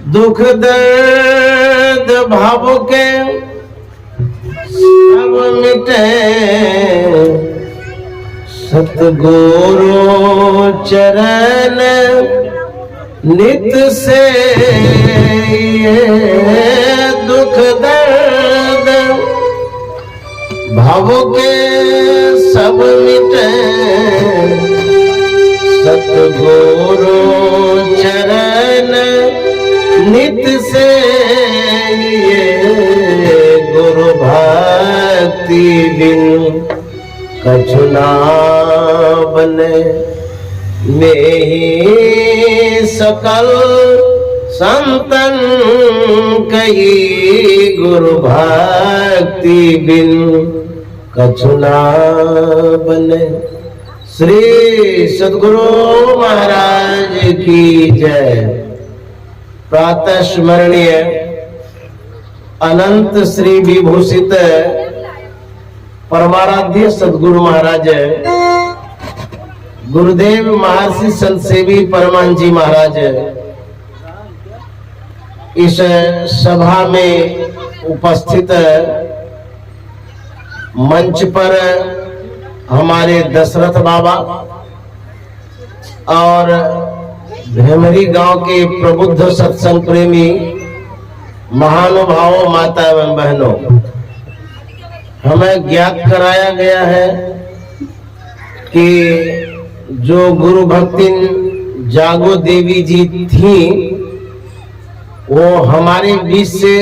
दुख दर्द भाव के सब मिटे, सतगुरु चरण नित से दुख दर्द भाव के सब मिटे, सतगुरु चरण नित से गुरु भक्ति बिन कछु ना बने, में ही सकल संतन कही गुरु भक्ति बिन कछु ना बने। श्री सद्गुरु महाराज की जय। प्रातः स्मरणीय अनंत श्री विभूषित परमाराध्य सद्गुरु महाराज गुरुदेव महर्षि संत सेवी परमानंद जी महाराज इस सभा में उपस्थित, मंच पर हमारे दशरथ बाबा और भेमरी गांव के प्रबुद्ध सत्संग प्रेमी महानुभावों, माता एवं बहनों, हमें ज्ञात कराया गया है कि जो गुरु भक्तिन जागो देवी जी थी वो हमारे बीच से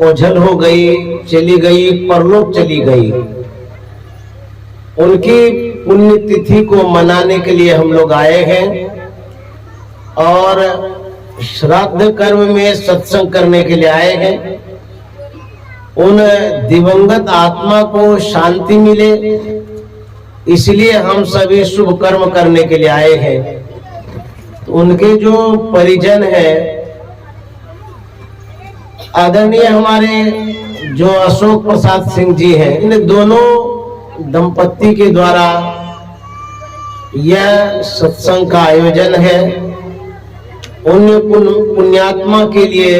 ओझल हो गई, चली गई, परलोक चली गई। उनकी पुण्य तिथि को मनाने के लिए हम लोग आए हैं और श्राद्ध कर्म में सत्संग करने के लिए आए हैं। उन दिवंगत आत्मा को शांति मिले, इसलिए हम सभी शुभ कर्म करने के लिए आए हैं। तो उनके जो परिजन हैं, आदरणीय हमारे जो अशोक प्रसाद सिंह जी हैं, इन दोनों दंपत्ति के द्वारा यह सत्संग का आयोजन है। उन पुण्यात्मा के लिए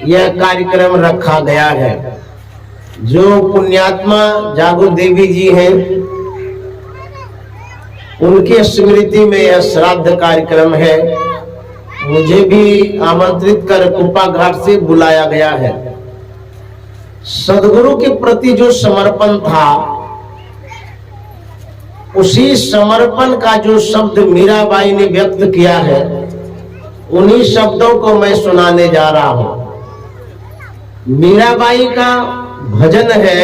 यह कार्यक्रम रखा गया है। जो पुण्यात्मा जागो देवी जी हैं, उनकी स्मृति में यह श्राद्ध कार्यक्रम है। मुझे भी आमंत्रित कर कृपा घाट से बुलाया गया है। सदगुरु के प्रति जो समर्पण था, उसी समर्पण का जो शब्द मीराबाई ने व्यक्त किया है, उन्हीं शब्दों को मैं सुनाने जा रहा हूं। मीराबाई का भजन है।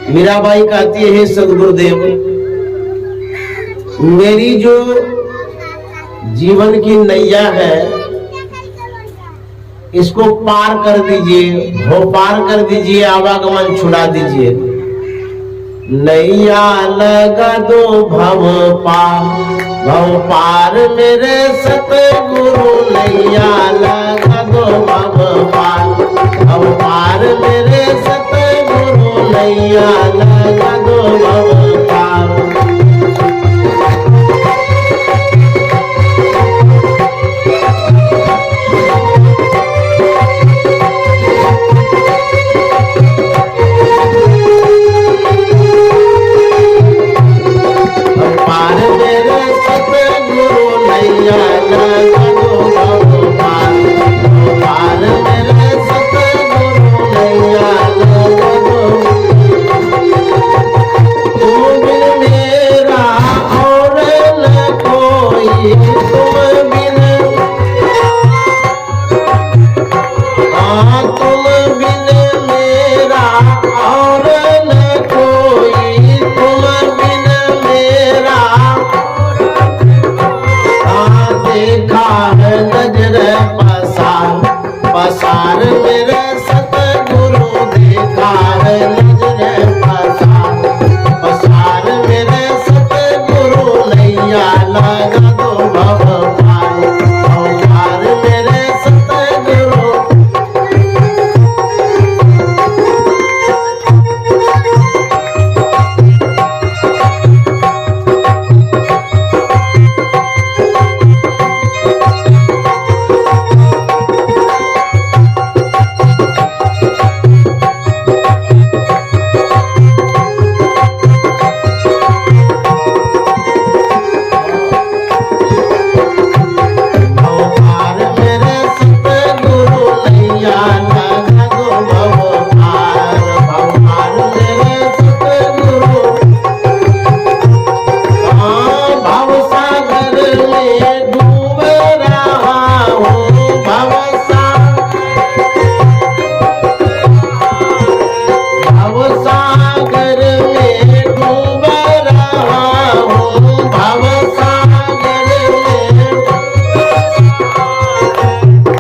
मीराबाई कहती है, सदगुरुदेव, मेरी जो जीवन की नैया है, इसको पार कर दीजिए, हो पार कर दीजिए, आवागमन छुड़ा दीजिए। नैया लगा दो भव पार मेरे सतगुरु, नैया लगा दो भव पार मेरे सतगुरु, नैया लगा दो भव पार।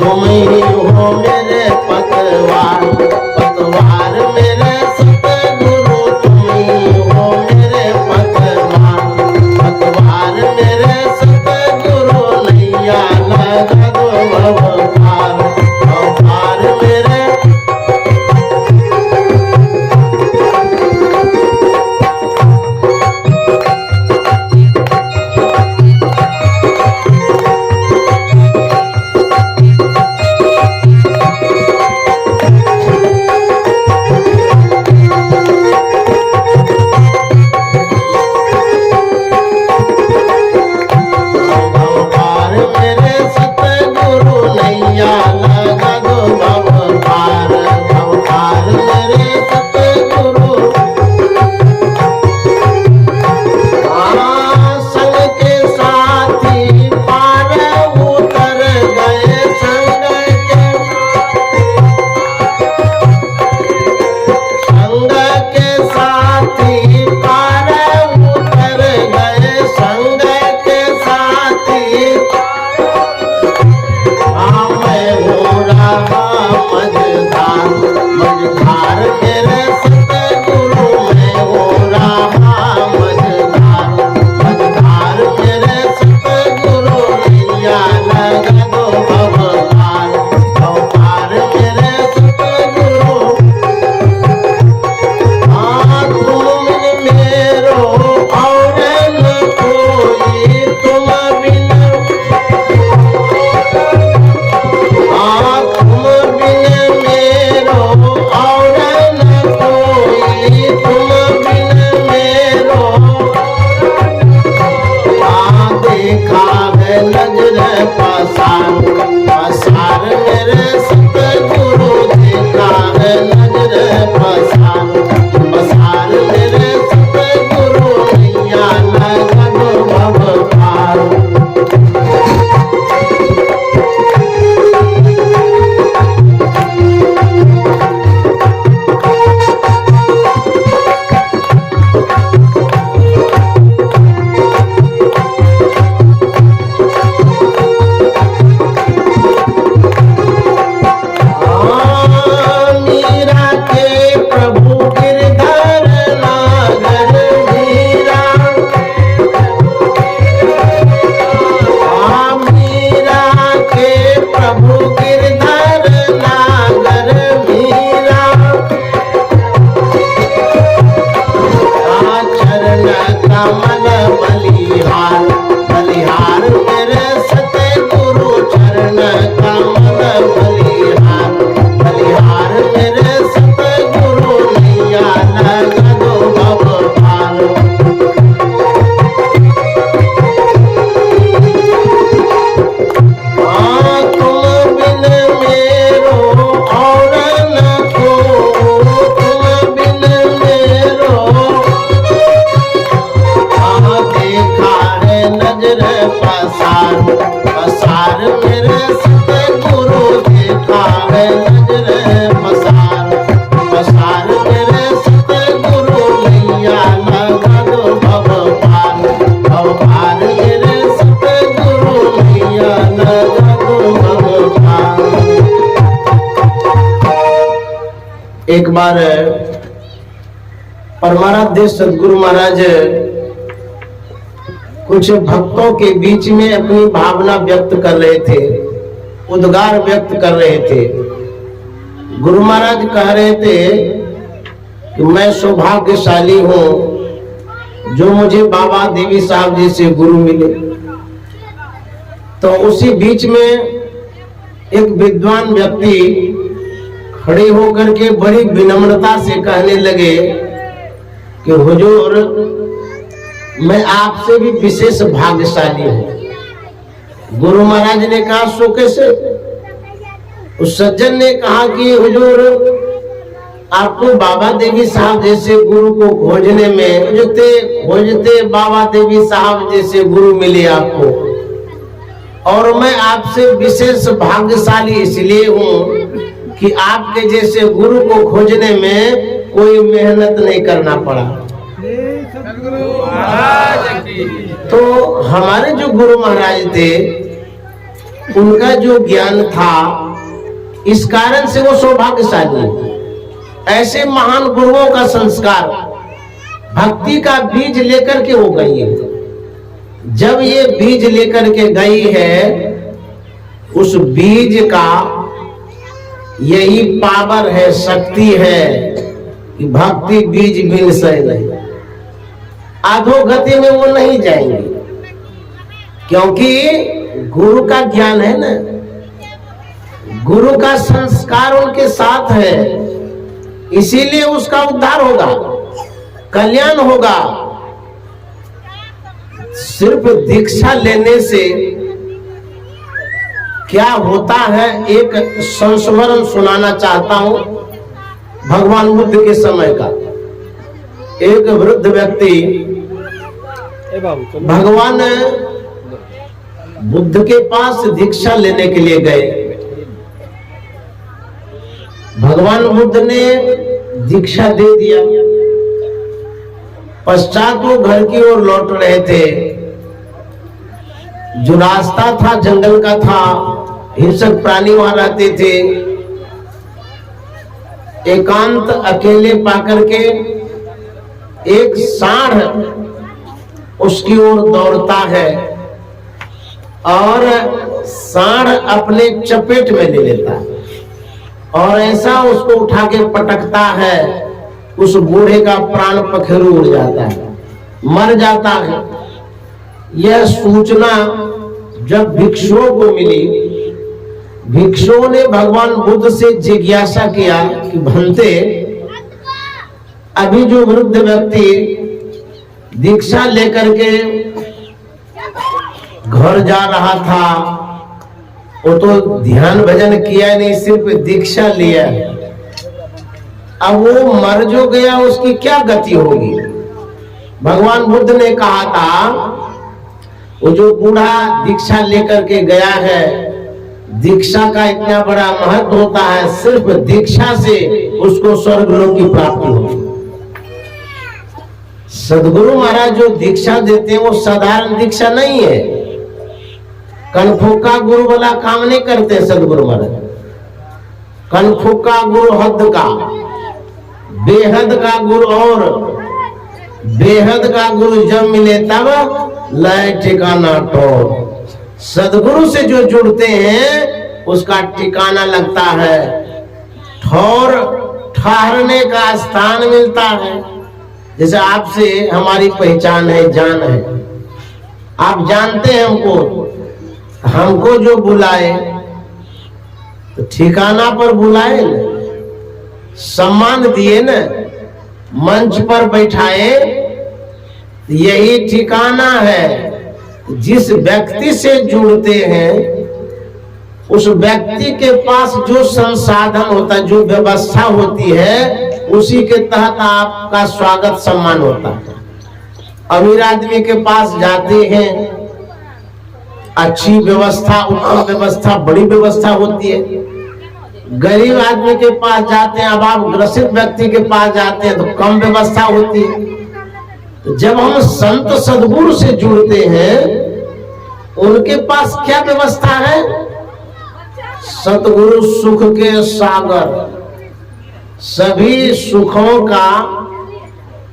तुम ही हो मेरे पतवार, पतवार मेरे सतगुरु, तुम ही हो मेरे पतवार, पतवार मेरे सतगुरु, नैया लगा दो भव पार, भव पार मेरे। एक बार परमाराध्य सदगुरु महाराज कुछ भक्तों के बीच में अपनी भावना व्यक्त कर रहे थे, उद्गार व्यक्त कर रहे थे। गुरु महाराज कह रहे थे कि मैं सौभाग्यशाली हूं जो मुझे बाबा देवी साहब जी से गुरु मिले। तो उसी बीच में एक विद्वान व्यक्ति खड़े होकर के बड़ी विनम्रता से कहने लगे कि हुजूर, मैं आपसे भी विशेष भाग्यशाली हूं। गुरु महाराज ने कहा, सो कैसे? उस सज्जन ने कहा कि हुजूर, आपको बाबा देवी साहब जैसे गुरु को खोजने में खोजते बाबा देवी साहब जैसे गुरु मिले आपको, और मैं आपसे विशेष भाग्यशाली इसलिए हूं कि आपके जैसे गुरु को खोजने में कोई मेहनत नहीं करना पड़ा। तो हमारे जो गुरु महाराज थे उनका जो ज्ञान था, इस कारण से वो सौभाग्यशाली। ऐसे महान गुरुओं का संस्कार भक्ति का बीज लेकर के वो गई है। जब ये बीज लेकर के गई है, उस बीज का यही पावर है, शक्ति है कि भक्ति बीज बिन सह नहीं, अधोगति में वो नहीं जाएंगे, क्योंकि गुरु का ज्ञान है ना, गुरु का संस्कार उनके साथ है, इसीलिए उसका उद्धार होगा, कल्याण होगा। सिर्फ दीक्षा लेने से क्या होता है, एक संस्मरण सुनाना चाहता हूं भगवान बुद्ध के समय का। एक वृद्ध व्यक्ति भगवान बुद्ध के पास दीक्षा लेने के लिए गए। भगवान बुद्ध ने दीक्षा दे दिया। पश्चात वो घर की ओर लौट रहे थे। जो रास्ता था जंगल का था, हिंसक प्राणी वहां रहते थे। एकांत अकेले पाकर के एक सांड उसकी ओर दौड़ता है और सांड अपने चपेट में ले लेता है और ऐसा उसको उठा के पटकता है, उस बूढ़े का प्राण पखेरु उड़ जाता है, मर जाता है। यह सूचना जब भिक्षुओं को मिली, भिक्षुओं ने भगवान बुद्ध से जिज्ञासा किया कि भंते, अभी जो वृद्ध व्यक्ति दीक्षा लेकर के घर जा रहा था, वो तो ध्यान भजन किया नहीं, सिर्फ दीक्षा लिया। अब वो मर जो गया, उसकी क्या गति होगी? भगवान बुद्ध ने कहा था, वो जो बूढ़ा दीक्षा लेकर के गया है, दीक्षा का इतना बड़ा महत्व होता है, सिर्फ दीक्षा से उसको स्वर्गलोक की प्राप्ति होती। सदगुरु महाराज जो दीक्षा देते हैं वो साधारण दीक्षा नहीं है। कनफुक्का गुरु वाला काम नहीं करते सदगुरु महाराज। कनफुक्का गुरु हद का, बेहद का गुरु, और बेहद का गुरु जब मिले तब लय ठिकाना ठोर। सदगुरु से जो जुड़ते हैं उसका ठिकाना लगता है, ठौर ठहरने का स्थान मिलता है। जैसे आपसे हमारी पहचान है, जान है, आप जानते हैं हमको जो बुलाए तो ठिकाना पर बुलाए न, सम्मान दिए न, मंच पर बैठाए, यही ठिकाना है। जिस व्यक्ति से जुड़ते हैं उस व्यक्ति के पास जो संसाधन होता है, जो व्यवस्था होती है, उसी के तहत आपका स्वागत सम्मान होता है। अमीर आदमी के पास जाते हैं, अच्छी व्यवस्था, उत्तम व्यवस्था, बड़ी व्यवस्था होती है। गरीब आदमी के पास जाते हैं, अब आप ग्रसित व्यक्ति के पास जाते हैं तो कम व्यवस्था होती है। तो जब हम संत सद्गुरु से जुड़ते हैं, उनके पास क्या व्यवस्था है? सतगुरु सुख के सागर, सभी सुखों का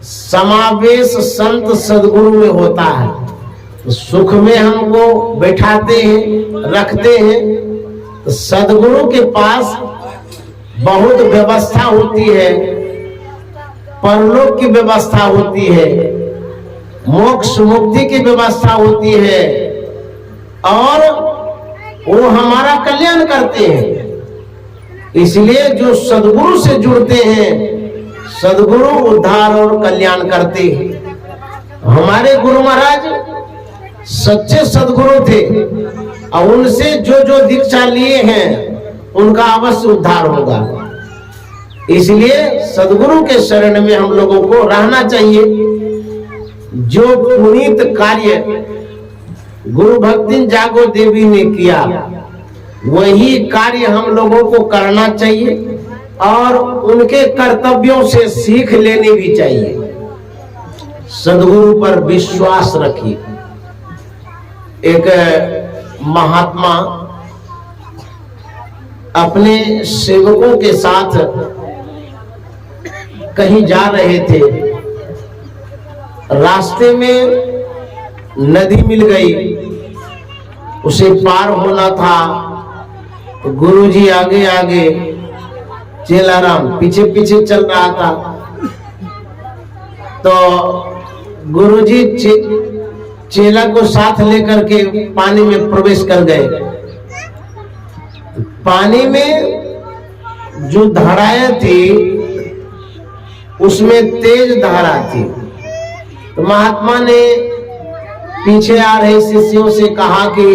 समावेश संत सद्गुरु में होता है। तो सुख में हमको बैठाते हैं, रखते हैं। तो सद्गुरु के पास बहुत व्यवस्था होती है, परलोक की व्यवस्था होती है, मोक्ष मुक्ति की व्यवस्था होती है, और वो हमारा कल्याण करते हैं। इसलिए जो सद्गुरु से जुड़ते हैं, सद्गुरु उद्धार और कल्याण करते हैं। हमारे गुरु महाराज सच्चे सद्गुरु थे और उनसे जो दीक्षा लिए हैं उनका अवश्य उद्धार होगा। इसलिए सद्गुरु के शरण में हम लोगों को रहना चाहिए। जो पुनीत कार्य गुरु भक्ति जागो देवी ने किया, वही कार्य हम लोगों को करना चाहिए और उनके कर्तव्यों से सीख लेनी भी चाहिए। सद्गुरु पर विश्वास रखिए। एक महात्मा अपने सेवकों के साथ कहीं जा रहे थे। रास्ते में नदी मिल गई, उसे पार होना था। तो गुरुजी आगे आगे, चेलाराम पीछे पीछे चल रहा था। तो गुरुजी चेला को साथ लेकर के पानी में प्रवेश कर गए। पानी में जो धाराएं थी उसमें तेज धारा थी। तो महात्मा ने पीछे आ रहे शिष्यों से कहा कि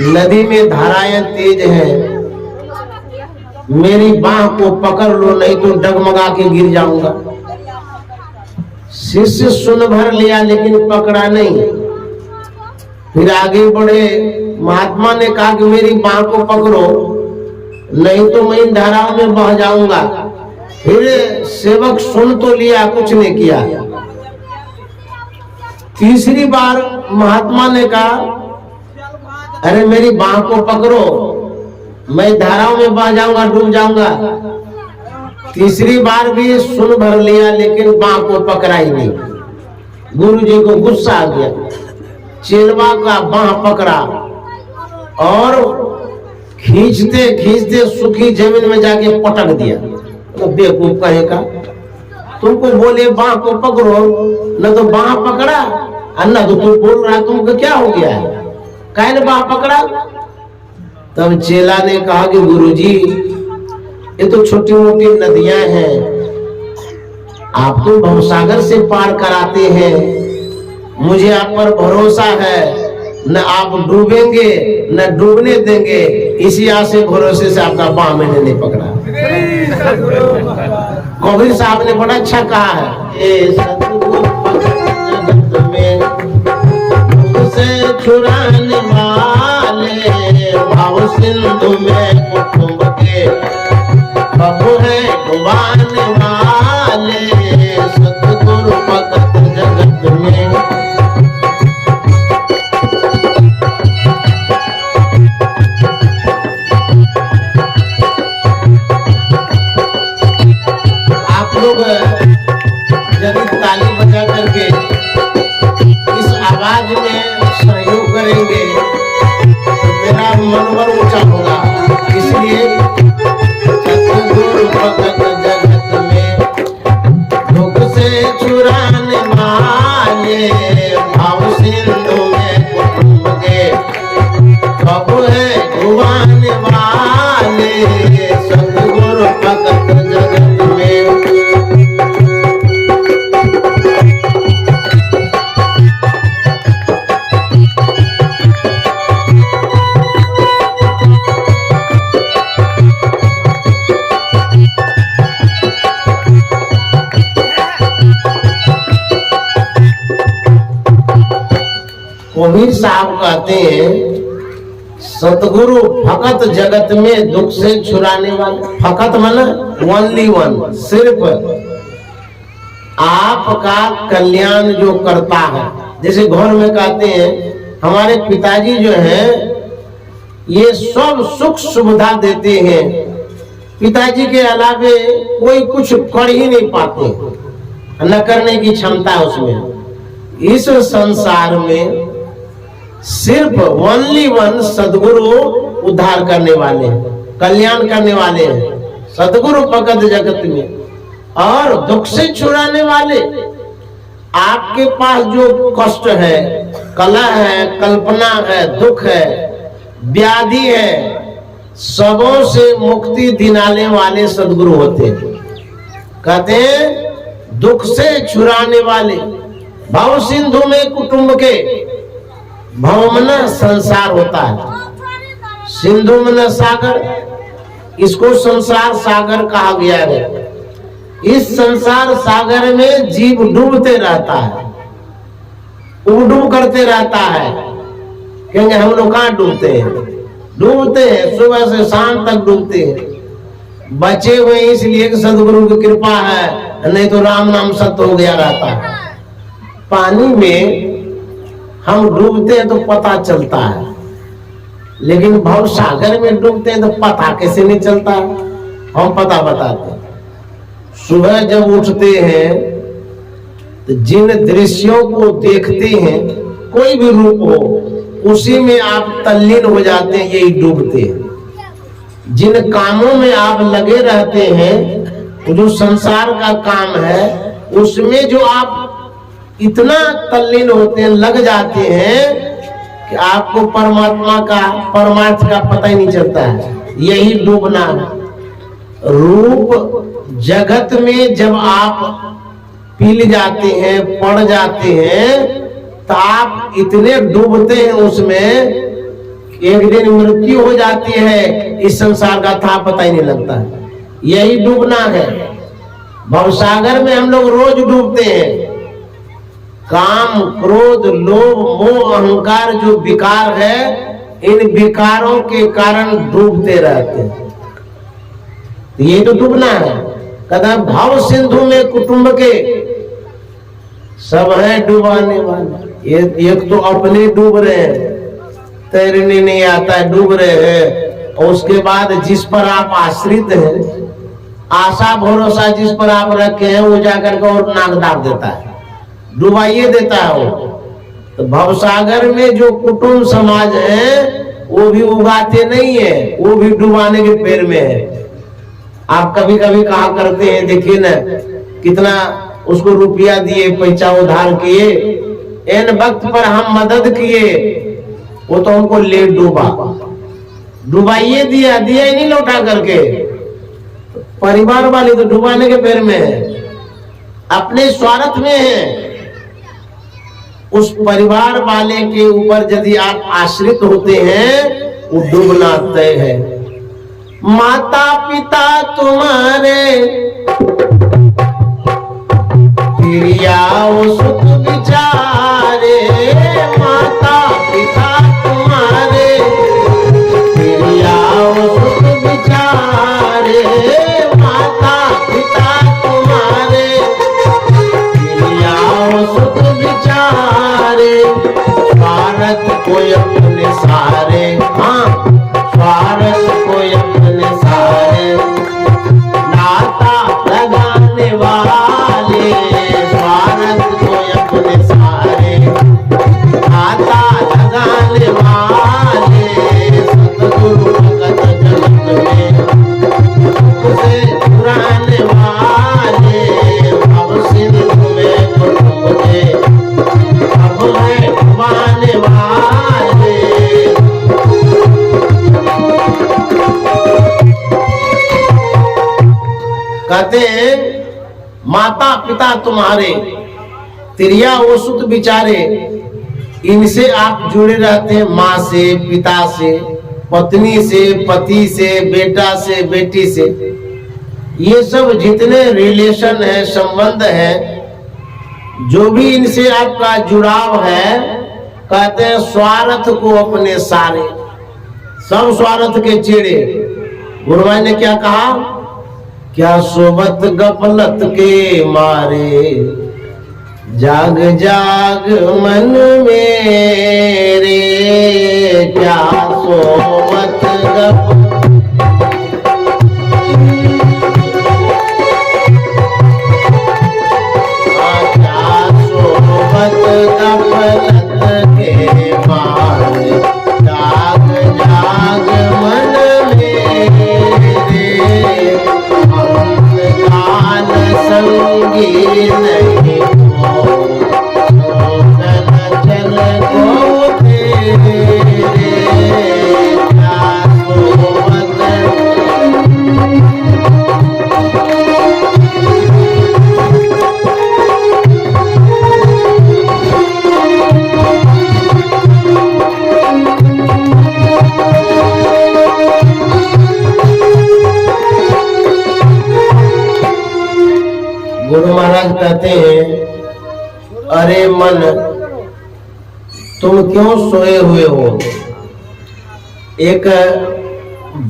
नदी में धाराएं तेज हैं, मेरी बाह को पकड़ लो, नहीं तो डगमगा के गिर जाऊंगा। शिष्य सुन भर लिया लेकिन पकड़ा नहीं। फिर आगे बढ़े, महात्मा ने कहा कि मेरी बाह को पकड़ो, नहीं तो मैं इन धाराओं में बह जाऊंगा। फिर सेवक सुन तो लिया, कुछ नहीं किया। तीसरी बार महात्मा ने कहा, अरे मेरी बाह को पकड़ो, मैं धाराओं में बह जाऊंगा, डूब जाऊंगा। तीसरी बार भी सुन भर लिया लेकिन बाह को पकड़ा ही नहीं। गुरुजी को गुस्सा आ गया, चेलवा का बाह पकड़ा और खींचते खींचते सूखी जमीन में जाके पटक दिया। तो बेवकूफ कहेगा, तुमको बोले बाह को पकड़ो, न तो बाह पकड़ा और न तो तुम बोल रहा, तुमको क्या हो गया है, काहे बाह पकड़ा। तब चेला ने कहा कि गुरुजी ये तो छोटी मोटी नदियां हैं, आप तो भवसागर से पार कराते हैं, मुझे आप पर भरोसा है, न आप डूबेंगे न डूबने देंगे, इसी आशे भरोसे से आपका बाह मैंने नहीं पकड़ा। कबीर साहब ने बड़ा अच्छा कहा है, ए सतगुरु जगत में मुझसे छुड़ाने वाले, भाव सिंधु में कुटुंब के प्रभु है डुबाने वाले, सतगुरु भगत जगत में। आप लोग यदि ताली बजा करके इस आवाज में सहयोग करेंगे तो मेरा मनोबल ऊंचा होगा। इसलिए सतगुरु भगत जगत में दुख से छुड़ाने वाले, भाव सिंधु में कुटुंब के प्रभु है डुबाने वाले, सतगुरु भगत जगत में। कबीर साहब कहते हैं सतगुरु भगत जगत में दुख से छुड़ाने वाले। भगत माना ओनली वन, सिर्फ आपका कल्याण जो करता है। जैसे घर में कहते हैं हमारे पिताजी जो हैं ये सब सुख सुविधा देते हैं, पिताजी के अलावे कोई कुछ कर ही नहीं पाते, न करने की क्षमता है उसमें। इस संसार में सिर्फ ओनली वन सदगुरु उद्धार करने वाले, कल्याण करने वाले हैं, सदगुरु भगत जगत में, और दुख से छुड़ाने वाले। आपके पास जो कष्ट है, कलह है, कल्पना है, दुख है, व्याधि है, सबों से मुक्ति दिलाने वाले सदगुरु होते हैं। कहते हैं दुख से छुड़ाने वाले, भव सिंधु में कुटुंब के, भव मना संसार होता है, सिंधु मना सागर, इसको संसार सागर कहा गया है। इस संसार सागर में जीव डूबते रहता है, उबडूब करते रहता है। कहेंगे हम लोग कहाँ डूबते हैं? डूबते हैं, सुबह से शाम तक डूबते हैं। बचे हुए इसलिए कि सदगुरु की कृपा है, नहीं तो राम नाम सत्य हो गया रहता है। पानी में हम डूबते हैं तो पता चलता है, लेकिन भव सागर में डूबते हैं तो पता कैसे नहीं चलता। हम पता बताते हैं। सुबह जब उठते हैं तो जिन दृश्यों को देखते हैं, कोई भी रूप हो, उसी में आप तल्लीन हो जाते हैं, यही डूबते हैं। जिन कामों में आप लगे रहते हैं, जो संसार का काम है, उसमें जो आप इतना तल्लीन होते हैं, लग जाते हैं कि आपको परमात्मा का, परमार्थ का पता ही नहीं चलता है। यही डूबना है। रूप जगत में जब आप पिल जाते हैं, पड़ जाते हैं, तो आप इतने डूबते हैं उसमें, एक दिन मृत्यु हो जाती है, इस संसार का था पता ही नहीं लगता है। यही डूबना है। भवसागर में हम लोग रोज डूबते हैं। काम, क्रोध, लोभ, मोह, अहंकार जो विकार है, इन विकारों के कारण डूबते रहते हैं। ये तो डूबना है। कहता भाव सिंधु में कुटुंब के सब है डुबाने वाले। एक तो अपने डूब रहे हैं, तैरने नहीं आता है, डूब रहे हैं। और उसके बाद जिस पर आप आश्रित हैं, आशा भरोसा जिस पर आप रखे हैं, वो जाकर के और नाक दाब देता है, डुबाइए देता है वो। तो भवसागर में जो कुटुंब समाज है, वो भी उगाते नहीं है, वो भी डुबाने के पैर में है। आप कभी कभी कहा करते हैं, देखिए ना कितना उसको रुपया दिए, पैसा उधार किए, इन वक्त पर हम मदद किए, वो तो हमको ले डूबा। डुबाइए दिया ही नहीं लौटा करके। परिवार वाले तो डुबाने के पैर में है, अपने स्वार्थ में है। उस परिवार वाले के ऊपर यदि आप आश्रित होते हैं, वो डूबना तय है। माता पिता तुम्हारे तिरिया वो सुख विचारे, माता पिता तुम्हारे तिरिया वो सुख विचारे, माता पिता तुम्हारे तिरिया वो सुख विचारे। स्वार्थ को अपने सारे, हाँ स्वार्थ को अपने सारे, नाता लगाने वाले, स्वार्थ को अपने सारे, नाता लगाने वाले, सतगुरु भगत जगत में उसे चुराने वाले, अब सिंधु में कुटुंब के अब है डुबाने वाले। कहते हैं माता पिता तुम्हारे तिरिया वो सुत बिचारे, इनसे आप जुड़े रहते हैं। माँ से, पिता से, पत्नी से, पति से, बेटा से, बेटी से, ये सब जितने रिलेशन है, संबंध है, जो भी इनसे आपका जुड़ाव है, कहते हैं स्वार्थ को अपने सारे, सब स्वार्थ के चेड़े। गुरुभाई ने क्या कहा? क्या सोबत गफलत के मारे, जाग जाग मन मेरे, क्या सोबत क्या सोबत गफलत के मारे, जाग जाग मन मेरे, काल संगी नहीं हो, चल को तेरे, क्या सोबत। गुरु महाराज कहते हैं, अरे मन तुम क्यों सोए हुए हो? एक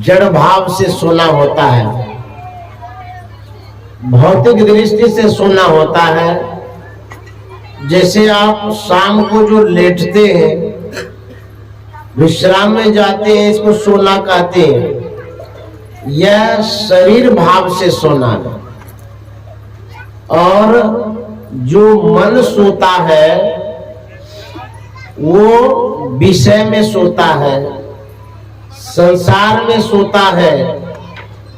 जड़ भाव से सोना होता है, भौतिक दृष्टि से सोना होता है। जैसे आप शाम को जो लेटते हैं, विश्राम में जाते हैं, इसको सोना कहते हैं। यह शरीर भाव से सोना है। और जो मन सोता है वो विषय में सोता है, संसार में सोता है।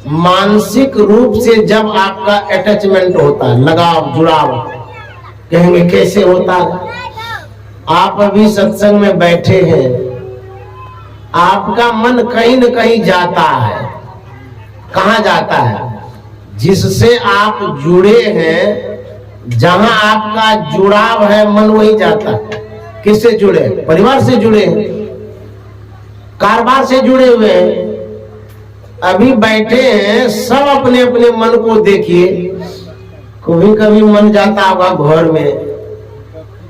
मानसिक रूप से जब आपका अटैचमेंट होता है, लगाव जुड़ाव, कहेंगे कैसे होता है? आप अभी सत्संग में बैठे हैं, आपका मन कहीं न कहीं जाता है। कहाँ जाता है? जिससे आप जुड़े हैं, जहां आपका जुड़ाव है, मन वही जाता है। किससे जुड़े? परिवार से जुड़े हैं, कारोबार से जुड़े हुए हैं। अभी बैठे हैं, सब अपने अपने मन को देखिए। कभी कभी मन जाता होगा घर में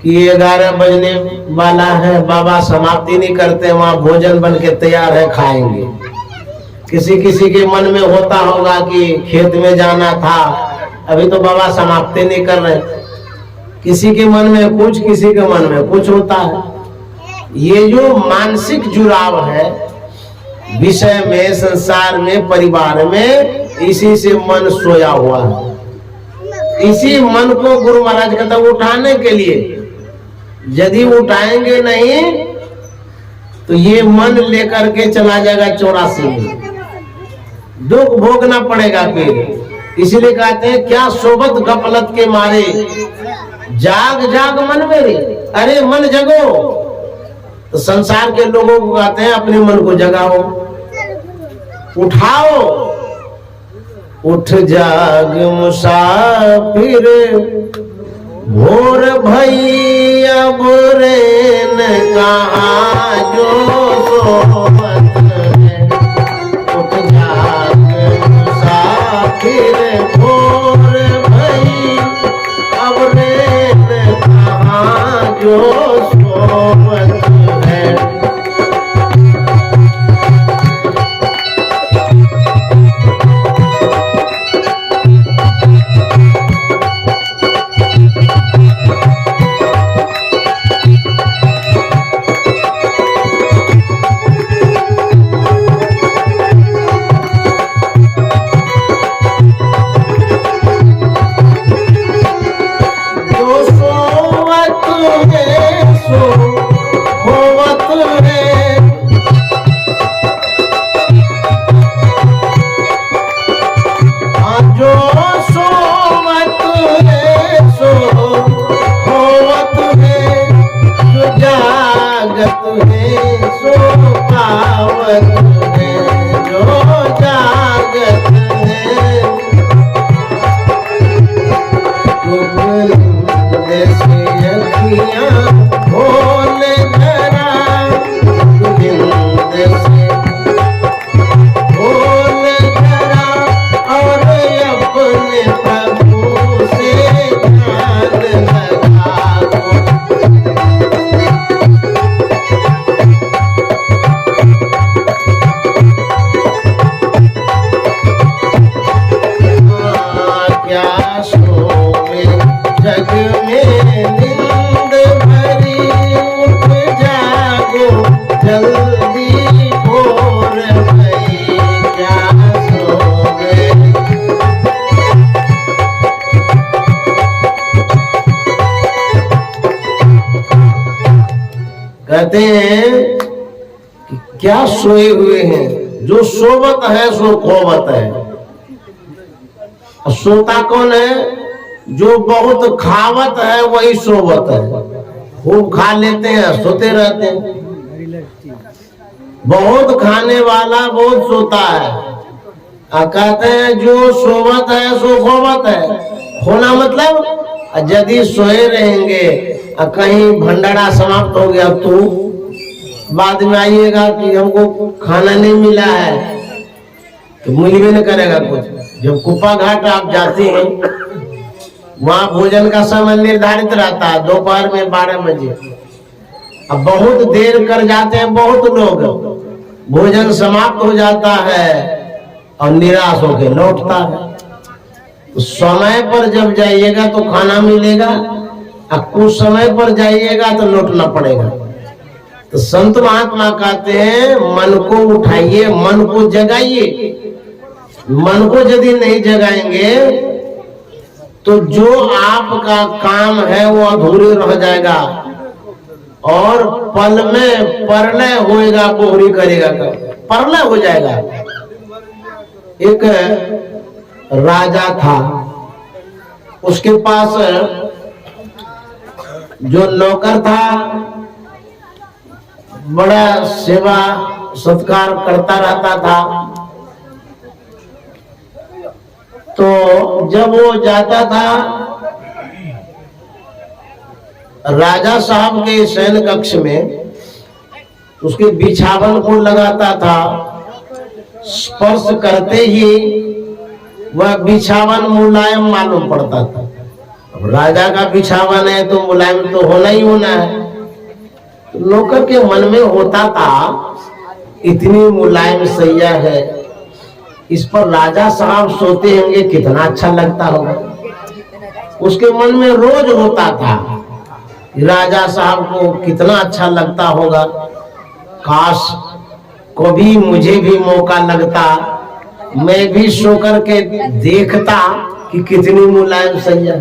कि 11 बजने वाला है, बाबा समाप्ति नहीं करते, वहां भोजन बन के तैयार है, खाएंगे। किसी किसी के मन में होता होगा कि खेत में जाना था, अभी तो बाबा समाप्ति नहीं कर रहे। किसी के मन में कुछ, किसी के मन में कुछ होता है। ये जो मानसिक जुड़ाव है विषय में, संसार में, परिवार में, इसी से मन सोया हुआ है। इसी मन को गुरु महाराज कहते हैं उठाने के लिए। यदि उठाएंगे नहीं तो ये मन लेकर के चला जाएगा 84 में, दुख भोगना पड़ेगा फिर। इसलिए कहते हैं क्या सोबत गफलत के मारे, जाग जाग मन मेरे। अरे मन जगो। तो संसार के लोगों को कहते हैं अपने मन को जगाओ, उठाओ। उठ जाग मुसाफिर, भोर भई अब रेन कहाँ जो सोवत है। उठ जाग मुसाफिर, भोर भई अब रेन कहाँ जो सोवत है। कहते हैं कि क्या सोए हुए हैं, जो सोवत है सो खोवत है। सोता कौन है? जो बहुत खावत है वही सोवत है। खूब खा लेते हैं, सोते रहते हैं। बहुत खाने वाला बहुत सोता है। कहते हैं जो सोवत है सो खोवत है। खोना मतलब यदि सोए रहेंगे, कहीं भंडारा समाप्त हो गया तो बाद में आइएगा कि हमको खाना नहीं मिला है, तो मिल भी नहीं करेगा कुछ। जब कुप्पा घाट आप जाते हैं, वहां भोजन का समय निर्धारित रहता है, दोपहर में 12 बजे। अब बहुत देर कर जाते हैं बहुत लोग, भोजन समाप्त हो जाता है और निराश होकर लौटता है। तो समय पर जब जाइएगा तो खाना मिलेगा, और कुछ समय पर जाइएगा तो लौटना पड़ेगा। तो संत महात्मा कहते हैं मन को उठाइए, मन को जगाइए। मन को यदि नहीं जगाएंगे तो जो आपका काम है वो अधूरे रह जाएगा और पल में परलय होएगा, कोहरी करेगा, परलय हो जाएगा। एक राजा था, उसके पास जो नौकर था बड़ा सेवा सत्कार करता रहता था। तो जब वो जाता था राजा साहब के शयन कक्ष में, उसके बिछावन को लगाता था, स्पर्श करते ही वह बिछावन मुलायम मालूम पड़ता था। अब राजा का बिछावन है तो मुलायम तो होना ही होना है। तो नौकर के मन में होता था इतनी मुलायम सैया है, इस पर राजा साहब सोते होंगे, कितना अच्छा लगता होगा। उसके मन में रोज होता था राजा साहब को कितना अच्छा लगता होगा, काश कभी मुझे भी मौका लगता, मैं भी सो करके देखता कि कितनी मुलायम सैया।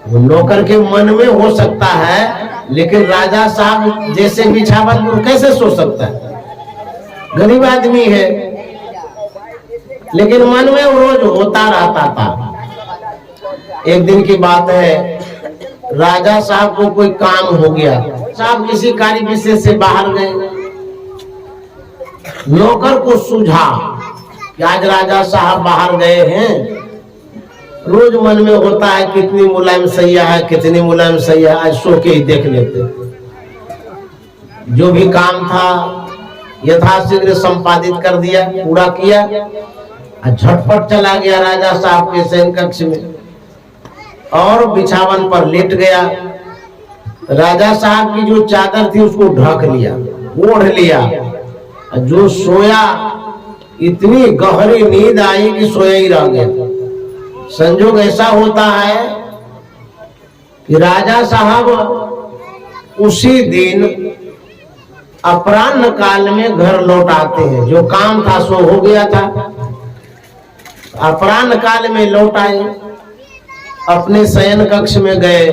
नौकर के मन में हो सकता है, लेकिन राजा साहब जैसे बिछावन पर कैसे सो सकता है, गरीब आदमी है। लेकिन मन में रोज होता रहता था। एक दिन की बात है, राजा साहब को कोई काम हो गया, साहब किसी कार्य विशेष से बाहर गए। नौकर को सूझा कि आज राजा साहब बाहर गए हैं। रोज मन में होता है कितनी मुलायम सैया है, कितनी मुलायम सैया, आज सो के ही देख लेते। जो भी काम था यथाशीघ्र संपादित कर दिया, पूरा किया, झटपट चला गया राजा साहब के शयन कक्ष में और बिछावन पर लेट गया। राजा साहब की जो चादर थी उसको ढक लिया, ओढ़ लिया। जो सोया, इतनी गहरी नींद आई कि सोया ही रह गया। संजोग ऐसा होता है कि राजा साहब उसी दिन अपराह्न काल में घर लौट आते हैं। जो काम था सो हो गया था, अपराह्न काल में लौट आए, अपने शयन कक्ष में गए,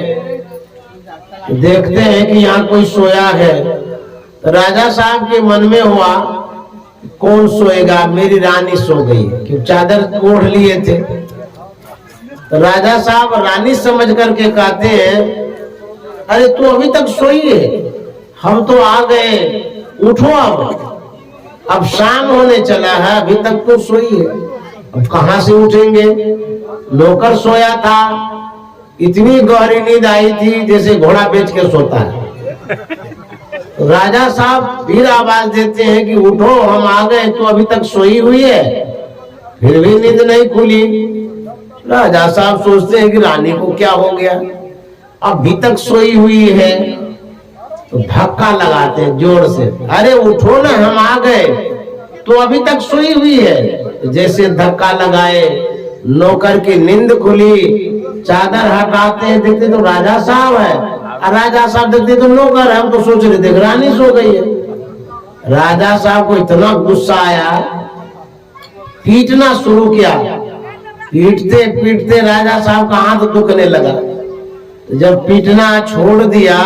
देखते हैं कि यहाँ कोई सोया है। राजा साहब के मन में हुआ कौन सोएगा, मेरी रानी सो गई, क्योंकि चादर ओढ़ लिए थे। तो राजा साहब रानी समझ करके कहते हैं, अरे तू अभी तक सोई है, हम तो आ गए, उठो अब शाम होने चला है, अभी तक तो सोई है, अब कहां से उठेंगे। नौकर सोया था, इतनी गहरी नींद आई थी जैसे घोड़ा बेच के सोता है। राजा साहब फिर आवाज देते हैं कि उठो, हम आ गए, तो अभी तक सोई हुई है, फिर भी नींद नहीं खुली। राजा साहब सोचते हैं कि रानी को क्या हो गया, अभी तक सोई हुई है। तो धक्का लगाते हैं जोर से, अरे उठो ना, हम आ गए, तो अभी तक सोई हुई है। जैसे धक्का लगाए, नौकर की नींद खुली, चादर हटाते हैं, देखते तो राजा साहब है, और राजा साहब देखते तो नौकर है। हम तो सोच रहे थे रानी सो गई है। राजा साहब को इतना गुस्सा आया, पीटना शुरू किया। पीटते पीटते राजा साहब का हाथ दुखने लगा। जब पीटना छोड़ दिया,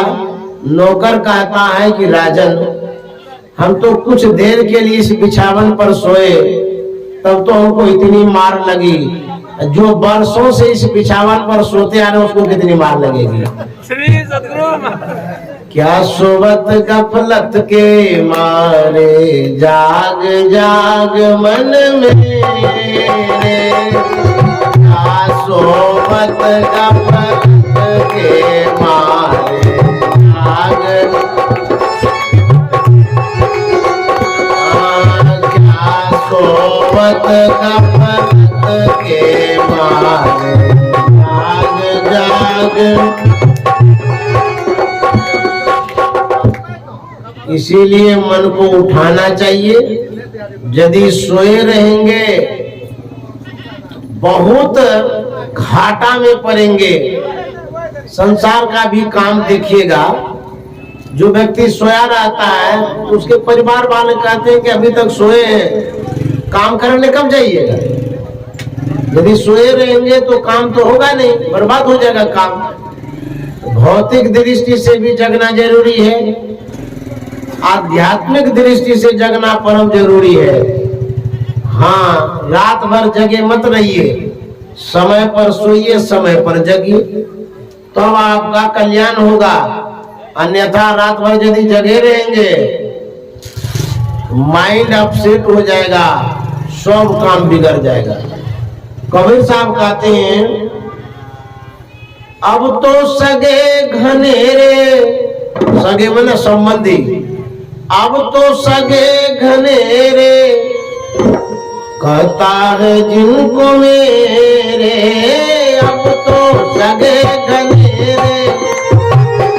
नौकर कहता है कि राजन, हम तो कुछ देर के लिए इस बिछावन पर सोए, तब तो हमको इतनी मार लगी, जो बरसों से इस बिछावन पर सोते आ रहे उसको कितनी मार लगेगी। श्री सतगुरु क्या सोबत गफलत के मारे, जाग जाग मन में, क्या सोबत गफलत के मारे, जाग क्या सोबत गफलत के मारे, जाग जाग। इसीलिए मन को उठाना चाहिए। यदि सोए रहेंगे बहुत घाटा में पड़ेंगे। संसार का भी काम देखिएगा, जो व्यक्ति सोया रहता है तो उसके परिवार वाले कहते हैं कि अभी तक सोए हैं, काम करने कब जाइएगा। यदि सोए रहेंगे तो काम तो होगा नहीं, बर्बाद हो जाएगा काम। भौतिक दृष्टि से भी जगना जरूरी है, आध्यात्मिक दृष्टि से जगना परम जरूरी है। हाँ, रात भर जगे मत रहिए, समय पर सोइए, समय पर जगिए, तो आपका कल्याण होगा। अन्यथा रात भर यदि जगे रहेंगे माइंड अपसेट हो जाएगा, सब काम बिगड़ जाएगा। कबीर साहब कहते हैं अब तो सगे घनेरे, सगे माने संबंधी, अब तो सगे घनेरे कहता है जिनको मेरे, अब तो सगे घनेरे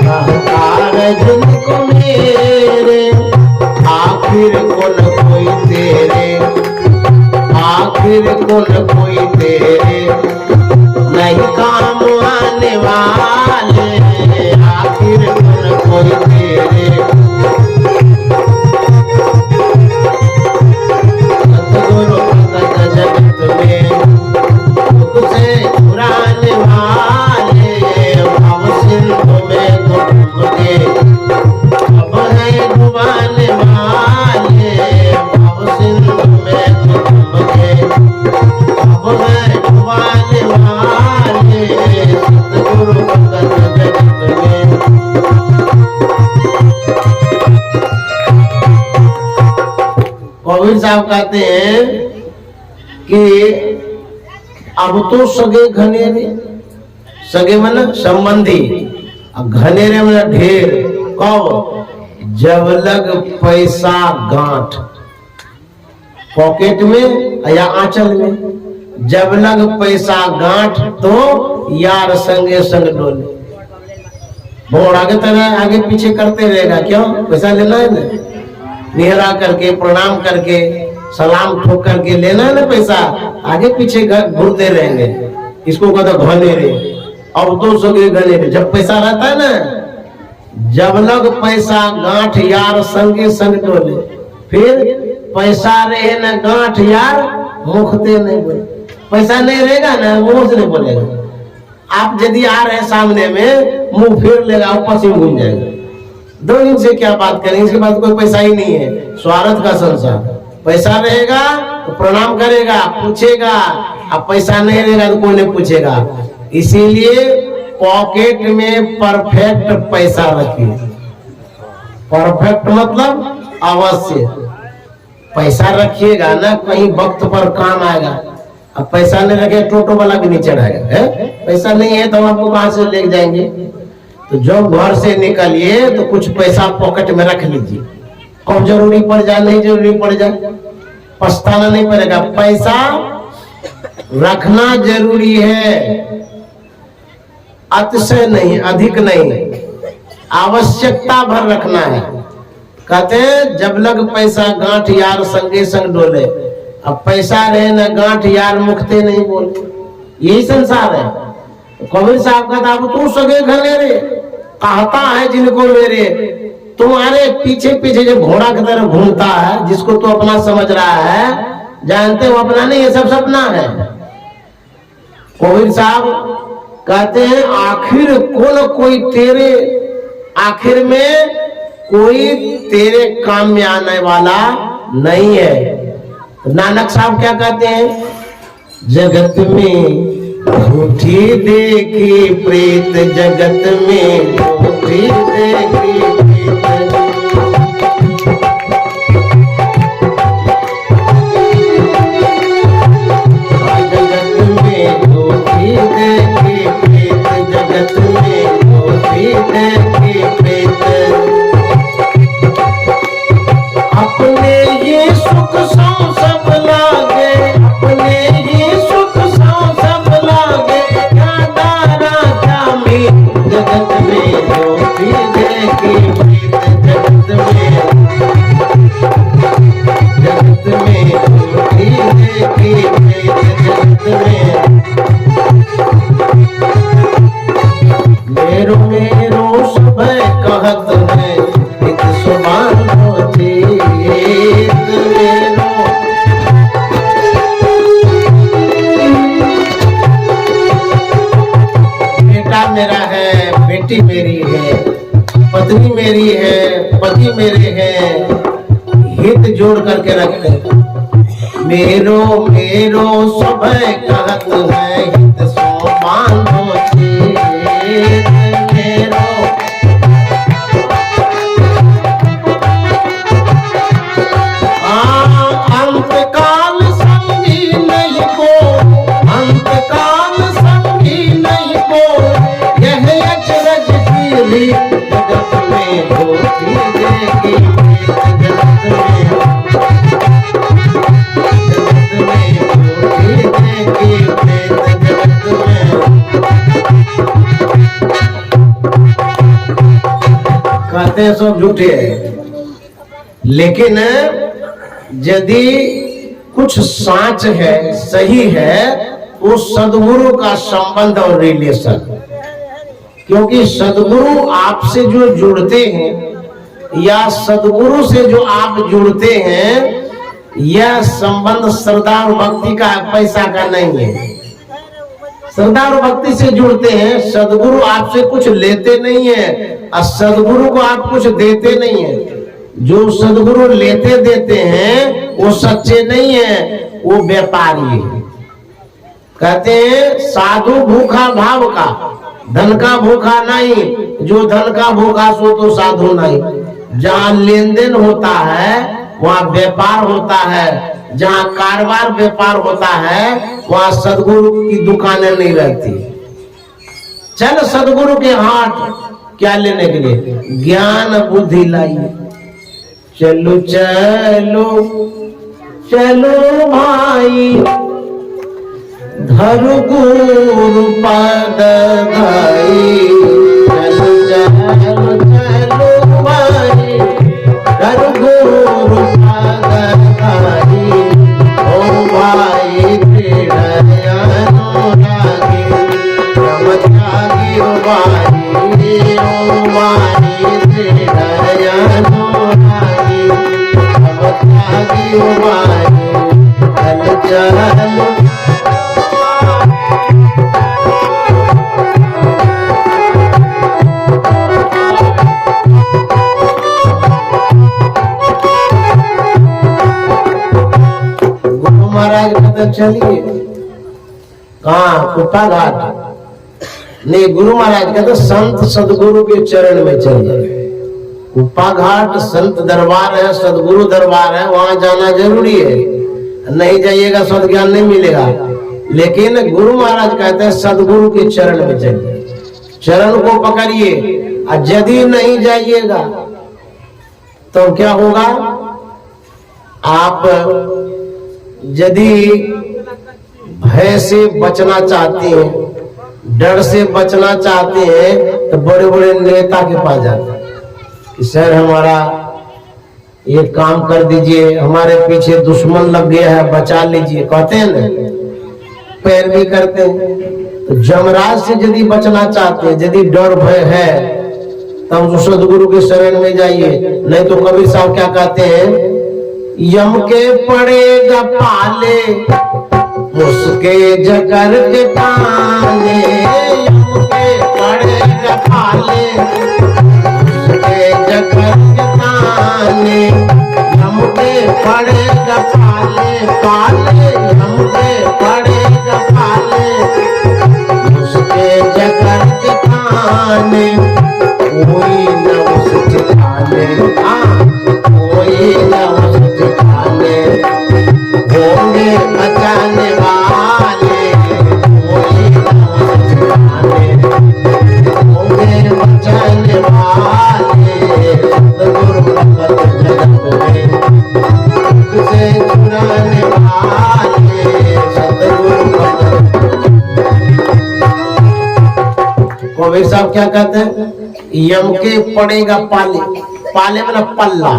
कहता है जिनको मेरे, आखिर कौन कोई तेरे, आखिर कौन कोई तेरे नहीं काम आने वाले, आखिर कौन कोई तेरे। सतगुरु भगत जगत में तुझसे चुराने वाले, भव सिंधु में तो डूब के अब है डुबाने वाले, भव सिंधु में तो डूब के अब है डुबाने वाले, सतगुरु भगत जगत में। कबीर साहब कहते हैं कि अब तो सगे घनेरे, सगे मन संबंधी, घनेरे में ढेर, कब जब लग पैसा गांठ, पॉकेट में या आंचल में, जब लग पैसा गांठ तो यार संगे संग डोले। बहुत आगे तरह आगे पीछे करते रहेगा, क्यों? पैसा लेना है ना, निहरा करके प्रणाम करके सलाम ठोक करके लेना है ना पैसा, आगे पीछे घूरते रहेंगे। इसको कहते घनेरे। अब तो सगे घनेरे, जब पैसा रहता है ना, जब लग पैसा गांठ यार संगे संग डोले, फिर पैसा रहे ना गांठ यार मुखते नहीं बोले। पैसा नहीं रहेगा ना, मुंह से नहीं बोलेगा। आप यदि आ रहे सामने में, मुंह फेर लेगा, ऊपर से घूम जाएगा। दो इनसे क्या बात करेंगे, इसके पास कोई पैसा ही नहीं है, स्वार्थ का संसार। पैसा रहेगा तो प्रणाम करेगा, पूछेगा, अब पैसा नहीं रहेगा तो कोई नहीं पूछेगा। इसीलिए पॉकेट में परफेक्ट पैसा रखिए। परफेक्ट मतलब अवश्य पैसा रखिएगा ना, कहीं वक्त पर काम आएगा। अब पैसा नहीं रखे टोटो वाला भी नहीं चढ़ाएगा, है? पैसा नहीं है तो हम आपको कहां से ले जाएंगे। तो जब घर से निकलिए तो कुछ पैसा पॉकेट में रख लीजिए, कब जरूरी पड़ जाए, नहीं जरूरी पड़ जाए, पछताना नहीं पड़ेगा। पैसा रखना जरूरी है, अतिशय नहीं, अधिक नहीं, आवश्यकता भर रखना है। कहते हैं जब लग पैसा गांठ यार संगे संग डोले। अब पैसा रहे ना गांठ यार मुखते नहीं बोले, यही संसार है। कबीर साहब कहता अब तू सगे घनेरे कहता है जिनको मेरे, तुम्हारे पीछे पीछे जो घोड़ा की तरह घूमता है, जिसको तू अपना समझ रहा है, जानते हो अपना नहीं, ये सब सपना है। कबीर साहब कहते हैं आखिर कौन कोई तेरे, आखिर में कोई तेरे काम में आने वाला नहीं है। नानक साहब क्या कहते हैं, जगत में झूठी देखी प्रीत, जगत में झूठी देखी प्रीत, जगत में झूठी देखी प्रीत, जगत में झूठी देखी प्रीत, अपने ये सुख सौ सब लागे, अपने ये सुख सौ सब लागे, क्या दारा क्या मीत, जगत में झूठी देखी बेटी मेरी है, पत्नी मेरी है, पति मेरे हैं, हित जोड़ करके रखते हैं। मेरो मेरो सब कहत है, हित सो बांधो चेत मेरो। अंतकाल संगी नहीं को, अंतकाल संगी नहीं को, यह अचरज की जगत में होती देगी, जगत में होती देगी, जगत में। कहते हैं सब झूठे है, लेकिन यदि कुछ साच है, सही है, वो सदगुरु का संबंध और रिलेशन। क्योंकि सदगुरु आपसे जो जुड़ते हैं या सदगुरु से जो आप जुड़ते हैं, यह संबंध श्रद्धा और भक्ति का, पैसा का नहीं है। श्रद्धा और भक्ति से जुड़ते हैं। सदगुरु आपसे कुछ लेते नहीं है और सदगुरु को आप कुछ देते नहीं है। जो सदगुरु लेते देते हैं वो सच्चे नहीं है, वो व्यापारी है। कहते हैं साधु भूखा भाव का, धन का भूखा नहीं। जो धन का भूखा सो तो साधु नहीं। जहाँ लेन देन होता है वहाँ व्यापार होता है। जहाँ कारोबार व्यापार होता है वहाँ सदगुरु की दुकानें नहीं रहती। चल सदगुरु के हाथ क्या लेने के लिए? ज्ञान बुद्धि लाइए। चलो चलो चलो भाई, धरु गुरु पद भाई। चलो चलो चलो भाई, धरु गुरु पद भाई। ओ भाई दृढ़ अनुरागी, ब्रह्मचारी ओ भाई, ओ भाई दृढ़ अनुरागी, ब्रह्मचारी ओ भाई। चल चलो महाराज कहते चलिए कहाँ? कुप्पा घाट नहीं, गुरु महाराज कहते संत सदगुरु के चरण में चलिए। कुप्पा घाट संत दरबार है, सदगुरु दरबार है, वहां जाना जरूरी है। नहीं जाइएगा सद ज्ञान नहीं मिलेगा। लेकिन गुरु महाराज कहते हैं सदगुरु के चरण में चलिए, चरण को पकड़िए। और यदि नहीं जाइएगा तो क्या होगा? आप यदि भय से बचना चाहते हैं, डर से बचना चाहते हैं, तो बड़े बड़े नेता के पास जाते हैं कि सर हमारा ये काम कर दीजिए, हमारे पीछे दुश्मन लग गया है, बचा लीजिए। कहते हैं ना, पैरवी करते हैं। तो जमराज से यदि बचना चाहते हैं, यदि डर भय है, तब सदगुरु के शरण में जाइए। नहीं तो कबीर साहब क्या कहते हैं? यम के पड़ेगा पाले, उसके जगर के पाले। यम के पड़ेगा पाले, उसके जगर के पाले। यम के पड़ेगा पाले पाले, यम के पड़ेगा पाले, उसके जगर के पाले। कोई न उस ठिकाने, कोई न उस ठिकाने होंगे बचाने वाले। कोई न उस ठिकाने होंगे बचाने वाले। सदगुरु भगत जगत में से छुड़ाने वाले। सदगुरु भगत। कबीर साहब क्या कहते हैं? यम के पड़ेगा पाले, पाले मतलब पल्ला।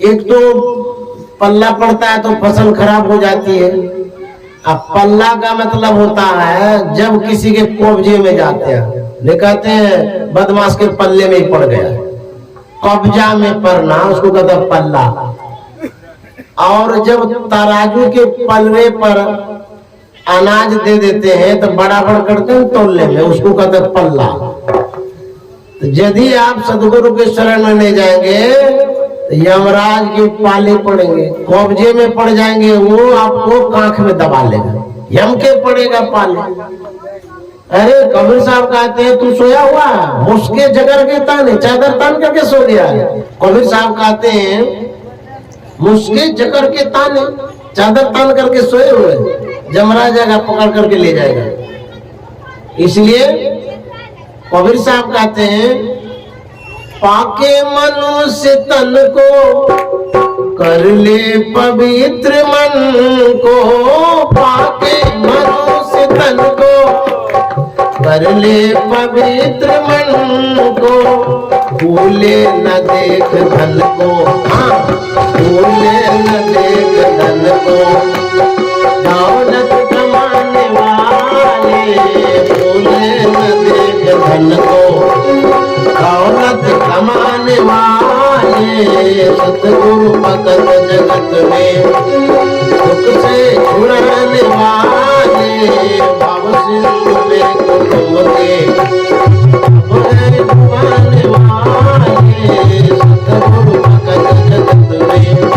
एक तो पल्ला पड़ता है तो फसल खराब हो जाती है। अब पल्ला का मतलब होता है जब किसी के कब्जे में जाते हैं, ले कहते हैं बदमाश के पल्ले में ही पड़ गया। कब्जा में पड़ना उसको कहते हैं पल्ला। और जब तराजू के पलवे पर अनाज दे देते हैं तो बराबर करते हैं तोलने में, उसको कहते हैं पल्ला। यदि आप सदगुरु के शरण में नहीं जाएंगे तो यमराज के पाले पड़ेंगे, कब्जे में पड़ जाएंगे, वो आपको कांख में दबा लेगा, यम के पड़ेगा पाले। अरे कबीर साहब कहते हैं तू सोया हुआ, मुस्के जगर के ताने, चादर तान करके सो गया। कबीर साहब कहते हैं मुस्के जगर के ताने, चादर तान करके सोए हुए, यमराज आएगा पकड़ करके ले जाएगा। इसलिए कबीर साहब कहते हैं पाके मनुष्य तन को कर ले पवित्र मन को, पाके मनुष्य तन को कर ले पवित्र मन को, भूले न देख धन को, हाँ भूले न देख धन को, दौलत कमाने वाले भूले न देख धन को, दौलत कमाने वाले सतगुरु भगत जगत में, दुख से छुड़ाने वाले भव सिंधु में कुटुंब के, डुबाने वाले सतगुरु भगत जगत में।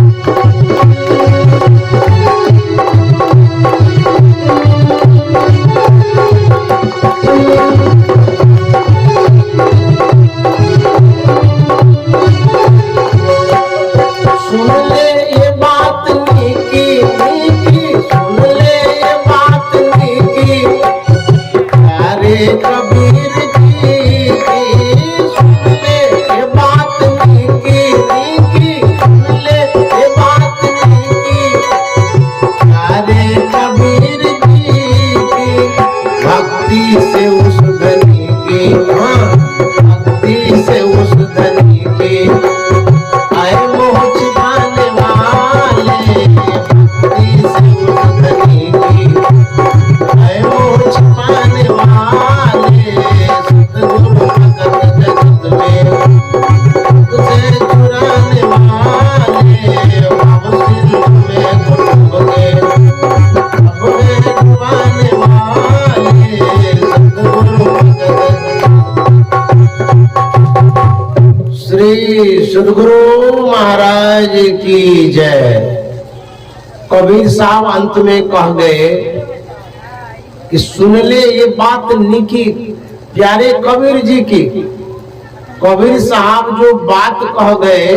सदगुरु महाराज की जय। कबीर साहब अंत में कह गए कि सुन ले ये बात निकी, प्यारे कबीर जी की। कबीर साहब जो बात कह गए,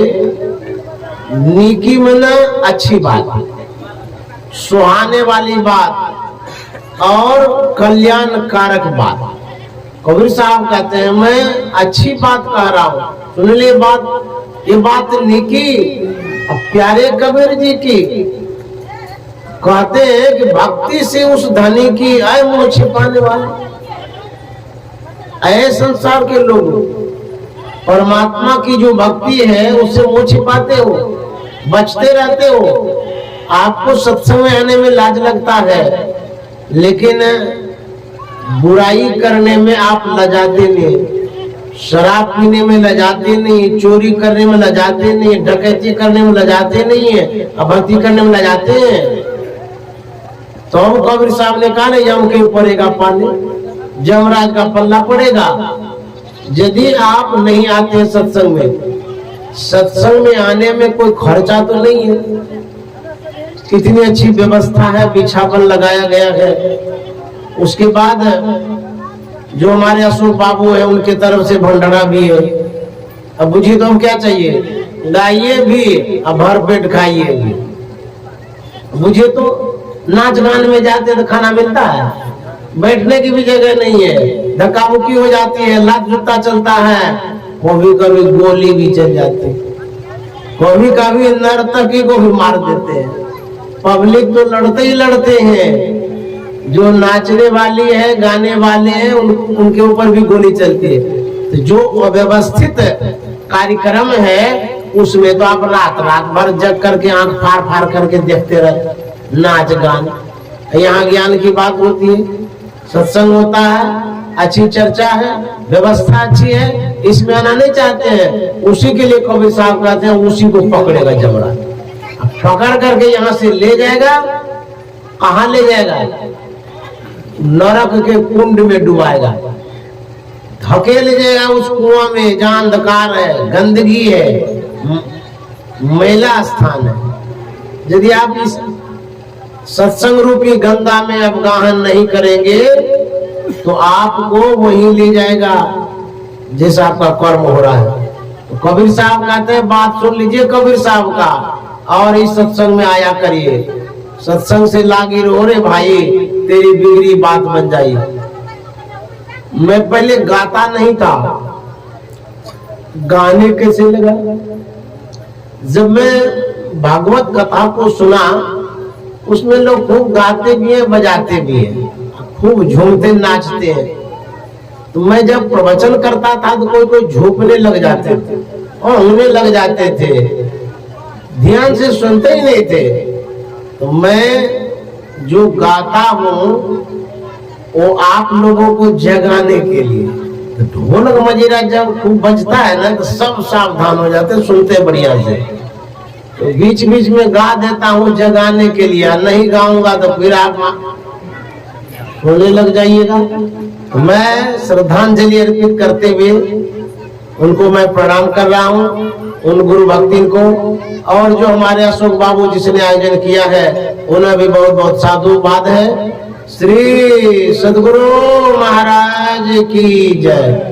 निकी मना अच्छी बात, सुहाने वाली बात और कल्याणकारक बात। कबीर साहब कहते हैं मैं अच्छी बात कह रहा हूं, सुन ले बात, ये बात निकी। अब प्यारे कबीर जी की कहते हैं कि भक्ति से उस धनी की आय मुंह छिपाने वाले, ऐसे संसार के लोग परमात्मा की जो भक्ति है उससे मुंह छिपाते हो, बचते रहते हो। आपको सत्संग में आने में लाज लगता है, लेकिन बुराई करने में आप लजाते नहीं, शराब पीने में लजाते नहीं, चोरी करने में लजाते नहीं, डकैती करने में लजाते नहीं है, अभक्ति करने में लजाते हैं। तो हम कबीर साहब ने कहा यम के पड़ेगा पानी, यमराज का पल्ला पड़ेगा। यदि आप नहीं आते सत्संग में, सत्संग में आने में कोई खर्चा तो नहीं है, कितनी अच्छी व्यवस्था है, बिछावन लगाया गया है। उसके बाद जो हमारे अशोक बाबू है उनके तरफ से भंडारा भी है। अब बुझिए तो हम क्या चाहिए, गाइए भी और भर पेट खाइए भी। बुझिए तो नाच गान में जाते तो खाना मिलता है, बैठने की भी जगह नहीं है, धक्का मुक्की हो जाती है, लात जूता चलता है, कभी कभी गोली भी चल जाती है, कभी कभी नर्तकी को भी मार देते हैं। पब्लिक तो लड़ते ही लड़ते हैं, जो नाचने वाली है, गाने वाले हैं, उनके ऊपर भी गोली चलती है। तो जो अव्यवस्थित कार्यक्रम है उसमें तो आप रात रात भर जग करके आंख फाड़ फाड़ करके देखते रहते, नाच गान। यहाँ ज्ञान की बात होती है, सत्संग होता है, अच्छी चर्चा है, व्यवस्था अच्छी है, इसमें आना नहीं चाहते हैं। उसी के लिए कबीर साहब कहते हैं उसी को पकड़ेगा जबड़ा, पकड़ करके यहाँ से ले जाएगा। कहाँ ले जाएगा? नरक के कुंड में डुबाएगा। धकेल जाएगा उस कुआं में जहां अंधकार है, गंदगी है, मैला स्थान है। यदि आप इस सत्संग रूपी गंगा में अवगाहन नहीं करेंगे तो आपको वहीं ले जाएगा जैसा आपका कर्म हो रहा है। तो कबीर साहब कहते हैं, बात सुन लीजिए कबीर साहब का और इस सत्संग में आया करिए। सत्संग से लागी रहो रे भाई, तेरी बिगड़ी बात बन जाई। मैं पहले गाता नहीं था, गाने कैसे लगा? जब मैं भागवत कथा को सुना, उसमें लोग खूब गाते भी हैं, बजाते भी हैं, खूब झूमते नाचते हैं। तो मैं जब प्रवचन करता था तो कोई कोई झूमने लग जाते थे और होने लग जाते थे, ध्यान से सुनते ही नहीं थे। तो मैं जो गाता हूँ वो आप लोगों को जगाने के लिए। तो ढोलक मजीरा जब खूब बजता है ना तो सब सावधान हो जाते, सुनते बढ़िया से। तो बीच बीच में गा देता हूँ जगाने के लिए, नहीं गाऊंगा तो फिर आप सोने लग जाइएगा। तो मैं श्रद्धांजलि अर्पित करते हुए उनको मैं प्रणाम कर रहा हूँ, उन गुरु भक्ति को, और जो हमारे अशोक बाबू जिसने आयोजन किया है उन्हें भी बहुत बहुत साधुवाद है। श्री सद्गुरु महाराज की जय।